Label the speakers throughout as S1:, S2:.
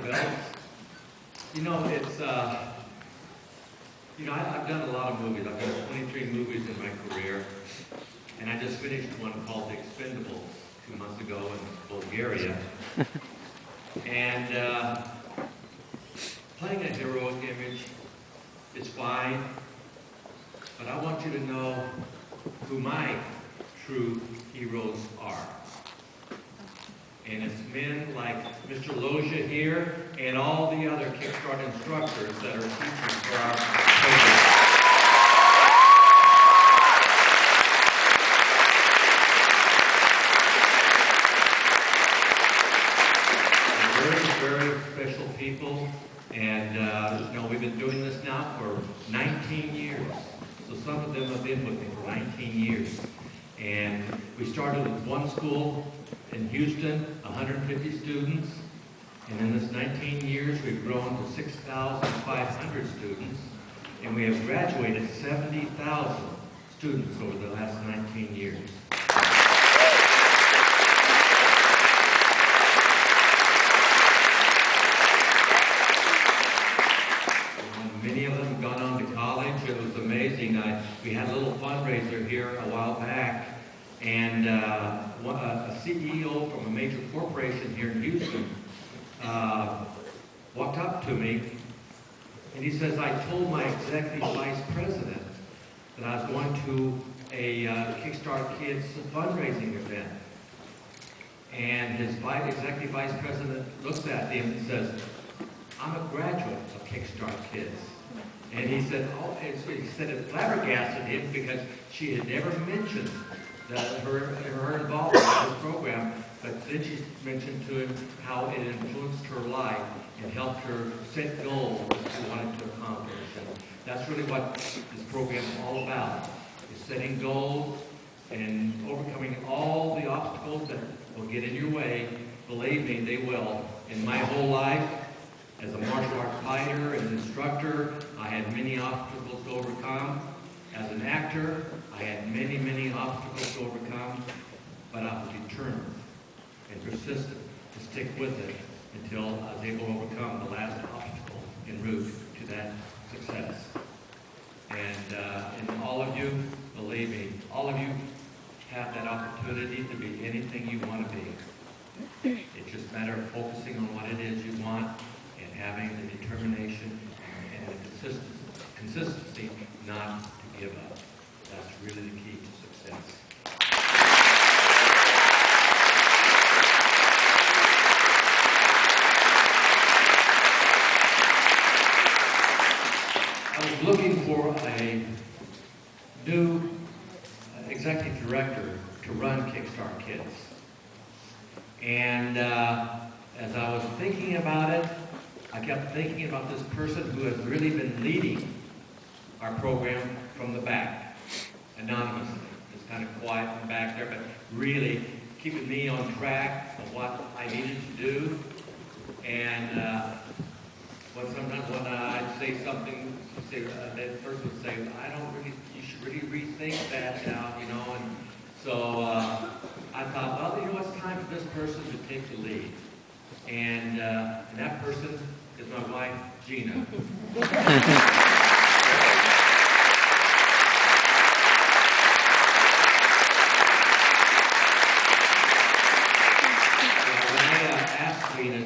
S1: belts. You know, it's, I've done a lot of movies. I've done 23 movies in my career. And I just finished one called The Expendables 2 months ago in Bulgaria. And playing a heroic image is fine, but I want you to know who my true heroes are. And it's men like Mr. Loja here and all the other Kickstart instructors that are teaching for our program. Very special people, and we've been doing this now for 19 years. So some of them have been with me for 19 years. And we started with one school in Houston, 150 students. And in this 19 years, we've grown to 6,500 students. And we have graduated 70,000 students over the last 19 years. Many of them have gone on to college. It was amazing. We had a little fundraiser here a while back, and a CEO from a major corporation here in Houston walked up to me, and he says, I told my executive vice president that I was going to a Kickstart Kids fundraising event. And his executive vice president looks at him and says, I'm a graduate of Kickstart Kids. And he said, it flabbergasted him because she had never mentioned her involvement in this program, but then she mentioned to him how it influenced her life and helped her set goals that she wanted to accomplish. And that's really what this program is all about, is setting goals and overcoming all the obstacles that will get in your way. Believe me, they will. In my whole life, as a martial arts fighter and instructor, I had many obstacles to overcome. As an actor, I had many, many obstacles to overcome, but I was determined and persistent to stick with it until I was able to overcome the last obstacle en route to that success. And all of you, believe me, all of you have that opportunity to be anything you want to be. It's just a matter of focusing on what it is you want and having the determination and the consistency not to give up. That's really the key to success. I was looking for a new executive director to run Kickstart Kids. And as I was thinking about it, I kept thinking about this person who has really been leading our program from the back, anonymously. Just kind of quiet in the back there, but really keeping me on track of what I needed to do. And sometimes when I'd say something, that person would say, you should really rethink that now, you know. And so I thought, well, you know, it's time for this person to take the lead. And that person is my wife, Gina. When I asked Gina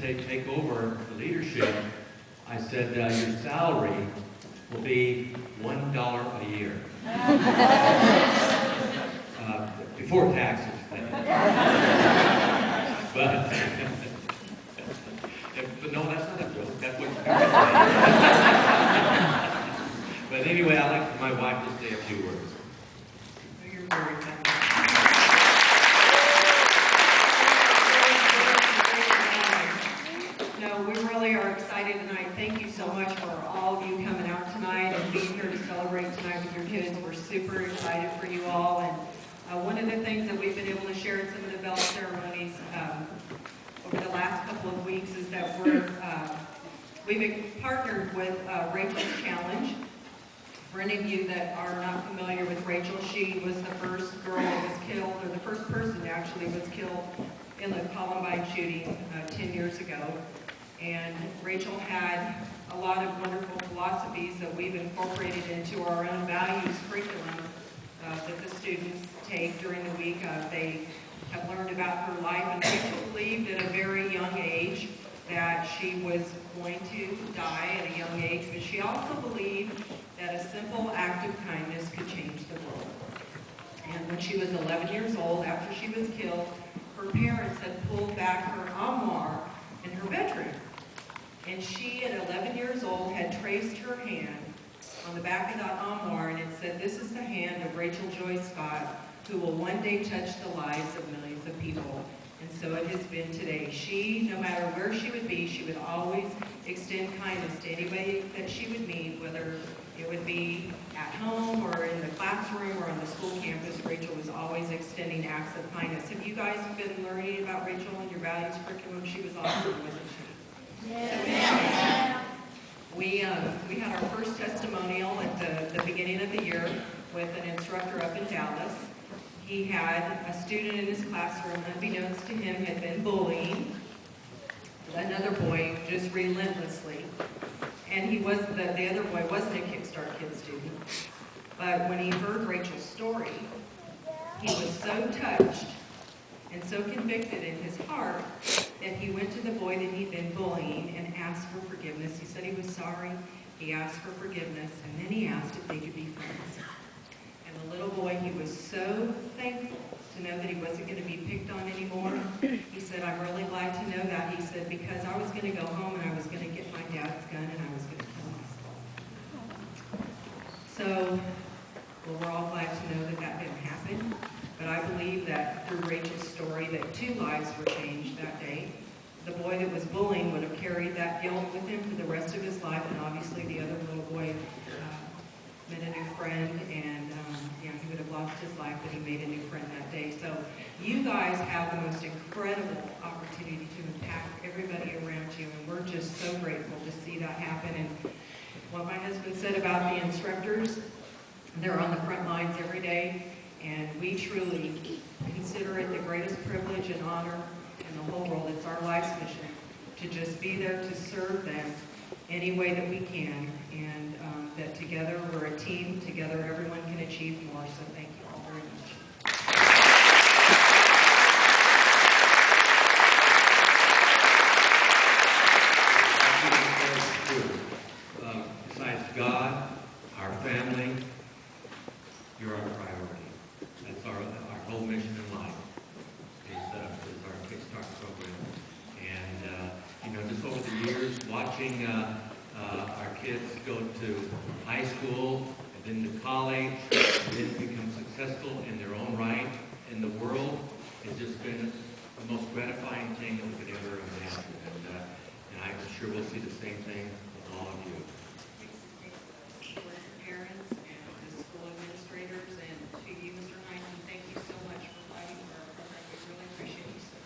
S1: to take over the leadership, I said, your salary will be $1 a year. Before taxes. But no, that's not a joke. That's what But anyway, I'd like for my wife to say a few words.
S2: You're very kind. No, we really are excited tonight. Thank you so much for all of you coming out tonight and being here to celebrate tonight with your kids. We're super excited for you all. And one of the things that we've been able to share in some of the bell ceremonies over the last couple of weeks is that we've partnered with Rachel's Challenge. For any of you that are not familiar with Rachel, she was the first girl that was killed, or the first person actually was killed in the Columbine shooting 10 years ago. And Rachel had a lot of wonderful philosophies that we've incorporated into our own values curriculum that the students take during the week. They have learned about her life, and Rachel believed at a very young age that she was going to die at a young age, but she also believed that a simple act of kindness could change the world. And when she was 11 years old, after she was killed, her parents had pulled back her armoire in her bedroom. And she, at 11 years old, had traced her hand on the back of that armoire, and it said, "This is the hand of Rachel Joy Scott, who will one day touch the lives of millions of people." And so it has been today. She, no matter where she would be, she would always extend kindness to anybody that she would meet, whether it would be at home or in the classroom or on the school campus. Rachel was always extending acts of kindness. Have you guys been learning about Rachel and your values curriculum? She was awesome, wasn't she? Yeah. We had our first testimonial at the beginning of the year with an instructor up in Dallas. He had a student in his classroom, unbeknownst to him, had been bullying another boy just relentlessly. And the other boy wasn't a Kickstart Kids student. But when he heard Rachel's story, he was so touched and so convicted in his heart that he went to the boy that he'd been bullying and asked for forgiveness. He said he was sorry. He asked for forgiveness, and then he asked if they could be friends. And the little boy, he was so thankful to know that he wasn't going to be picked on anymore. He said, "I'm really glad to know that." He said, "Because I was going to go home and I was going to get my dad's gun and I was going to kill myself." So, well, we're all glad to know that that didn't happen. But I believe that through Rachel's story that 2 lives were changed that day. The boy that was bullying would have carried that guilt with him for the rest of his life, and obviously the other little boy met a new friend, and he would have lost his life, but he made a new friend that day. So you guys have the most incredible opportunity to impact everybody around you, and we're just so grateful to see that happen. And what my husband said about the instructors, they're on the front lines every day, and we truly consider it the greatest privilege and honor in the whole world. It's our life's mission to just be there to serve them any way that we can, and that together we're a team, together everyone can achieve more. So thank you all very much.
S1: Besides God, our family, you're our priority. That's our whole mission in life is our Kickstart program. And just over the years, watching our kids go to high school and then to college, and then become successful in their own right in the world, has just been the most gratifying thing that we could ever imagine. And I'm sure we'll see the same thing with all of you.
S2: Parents and the school administrators, and to you, Mr. Heinz, thank you so much for fighting for our program. We really appreciate you, sir.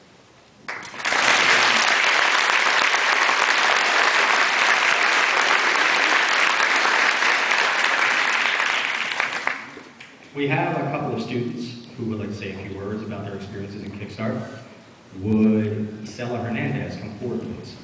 S3: We have a couple of students who would like to say a few words about their experiences in Kickstart. Would Isela Hernandez come forward, please?